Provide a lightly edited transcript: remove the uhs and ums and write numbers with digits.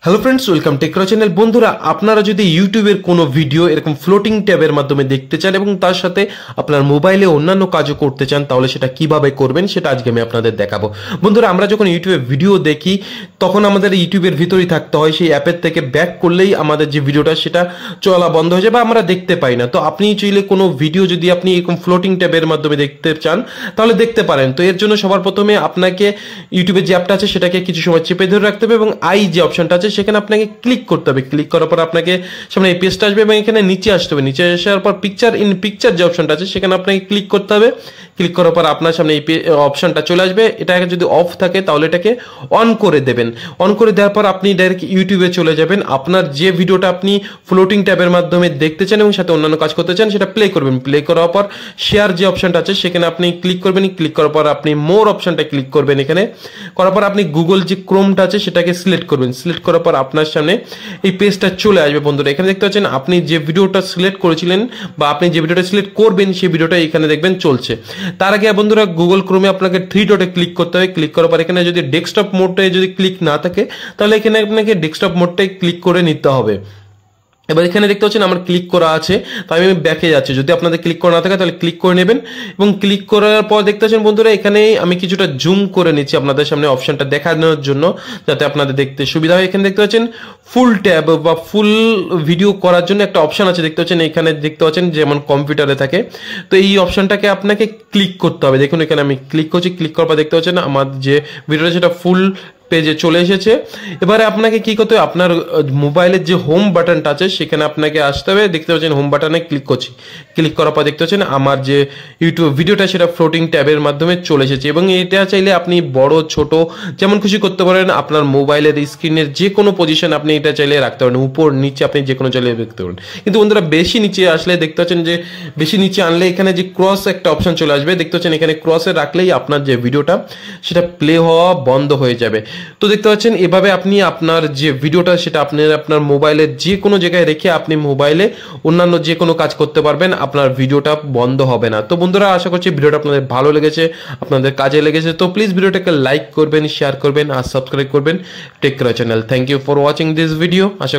Hello friends, welcome টেকরা channel. বন্ধুরা, আপনারা যদি ইউটিউবের কোনো ভিডিও এরকম ফ্লোটিং ট্যাবের মাধ্যমে দেখতে চান এবং তার সাথে আপনার মোবাইলে অন্যান্য কাজও করতে চান, তাহলে সেটা কিভাবে করবেন সেটা আজকে আমি আপনাদের দেখাবো। বন্ধুরা, আমরা যখন ইউটিউবে ভিডিও দেখি তখন আমাদের ইউটিউবের ভিতরেই থাকতে হয়। সেই অ্যাপের থেকে ব্যাক করলেই আমাদের যে ভিডিওটা সেটা চলা বন্ধ হয়ে যায় বা আমরা দেখতে পাই না। তো আপনি চাইলে কোনো ভিডিও যদি আপনি এরকম ফ্লোটিং ট্যাবের মাধ্যমে দেখতে চান তাহলে দেখতে পারেন। তো এর জন্য সবার প্রথমে আপনাকে ইউটিউবের যে অ্যাপটা আছে সেটাকে কিছু সময় চেপে ধরে রাখতে হবে এবং আই যে অপশনটা আছে সেখানে আপনাকে ক্লিক করতে হবে। ক্লিক করার পর আপনাকে সামনে এই পেজটা আসবে এবং এখানে নিচে আসতে হবে। নিচে আসার পর পিকচার যে অপশনটা আছে সেখানে আপনাকে ক্লিক করতে হবে। ক্লিক করার পর আপনার সামনে এই অপশনটা চলে আসবে। এটা যদি অফ থাকে তাহলে এটাকে অন করে দেবেন। অন করে দেওয়ার পর আপনি ডাইরেক্ট ইউটিউবে চলে যাবেন। আপনার যে ভিডিওটা আপনি ফ্লোটিং ট্যাবের মাধ্যমে দেখতে চান এবং সাথে অন্যান্য কাজ করতে চান সেটা প্লে করবেন। প্লে করার পর শেয়ার যে অপশনটা আছে সেখানে আপনি ক্লিক করবেন। ক্লিক করার পর আপনি মোর অপশনটা ক্লিক করবেন। এখানে করার পর আপনি গুগল যে ক্রোমটা আছে সেটাকে সিলেক্ট করবেন। সিলেক্ট করার পর আপনার সামনে এই পেজটা চলে আসবে। বন্ধুরা, এখানে দেখতে পাচ্ছেন আপনি যে ভিডিওটা সিলেক্ট করেছিলেন বা আপনি যে ভিডিওটা সিলেক্ট করবেন সেই ভিডিওটা এখানে দেখবেন চলছে। তার আগে বন্ধুরা, গুগল ক্রোমে আপনাকে 3 ডটে ক্লিক করতে হবে। ক্লিক করার পর এখানে যদি ডেস্কটপ মোডটায় যদি ক্লিক না থাকে তাহলে এখানে আপনাকে ডেস্কটপ মোডটাই ক্লিক করে নিতে হবে। এবার এখানে দেখতে পাচ্ছেন আমার ক্লিক করা আছে, তাই আমি ব্যাকে যাচ্ছি। যদি আপনাদের ক্লিক করা না থাকে তাহলে ক্লিক করে নেবেন এবং ক্লিক করার পর দেখতে পাচ্ছেন বন্ধুরা এখানে আমি কিছুটা জুম করে নিচ্ছি আপনাদের সামনে অপশনটা দেখানোর জন্য, যাতে আপনাদের দেখতে সুবিধা হয়। এখানে দেখতে পাচ্ছেন ফুল ট্যাব বা ফুল ভিডিও করার জন্য একটা অপশন আছে দেখতে পাচ্ছেন। এখানে দেখতে পাচ্ছেন যেমন কম্পিউটারে থাকে, তো এই অপশনটাকে আপনাকে ক্লিক করতে হবে। দেখুন এখানে আমি ক্লিক করছি। ক্লিক করার পর দেখতে পাচ্ছেন আমার যে ভিডিওটা সেটা ফুল পেজে চলে এসেছে। এবারে আপনাকে কি করতে হবে, আপনার মোবাইলের যে হোম বাটনটা আছে সেখানে আপনাকে আসতে হবে। দেখতে পাচ্ছেন হোম বাটনে ক্লিক করছি। ক্লিক করার পর দেখতে পাচ্ছেন আমার যে ইউটিউব ভিডিওটা সেটা ফ্লোটিং ট্যাবের মাধ্যমে চলে এসেছে এবং এটা চাইলে আপনি বড় ছোট যেমন খুশি করতে পারেন। আপনার মোবাইলের স্ক্রিনের যে কোনো পজিশন আপনি এটা চাইলে রাখতে পারেন, উপর নিচে আপনি যে কোনো চাইলে দেখতে পারেন। কিন্তু বন্ধুরা, বেশি নিচে আসলে দেখতে পাচ্ছেন যে বেশি নিচে আনলে এখানে যে ক্রস একটা অপশন চলে আসবে। দেখতে পাচ্ছেন এখানে ক্রসে রাখলেই আপনার যে ভিডিওটা সেটা প্লে হওয়া বন্ধ হয়ে যাবে। তো দেখতে পাচ্ছেন এভাবে আপনি আপনার যে ভিডিওটা সেটা আপনার মোবাইলের যে কোনো জায়গায় রেখে আপনি মোবাইলে অন্যান্য যে কোনো কাজ করতে পারবেন, আপনার ভিডিওটা বন্ধ হবে না। তো বন্ধুরা, আশা করছি ভিডিওটা আপনাদের ভালো লেগেছে, আপনাদের কাজে লেগেছে। তো প্লিজ ভিডিওটাকে লাইক করবেন, শেয়ার করবেন আর সাবস্ক্রাইব করবেন টেকরা channel. Thank you for watching this video. Asha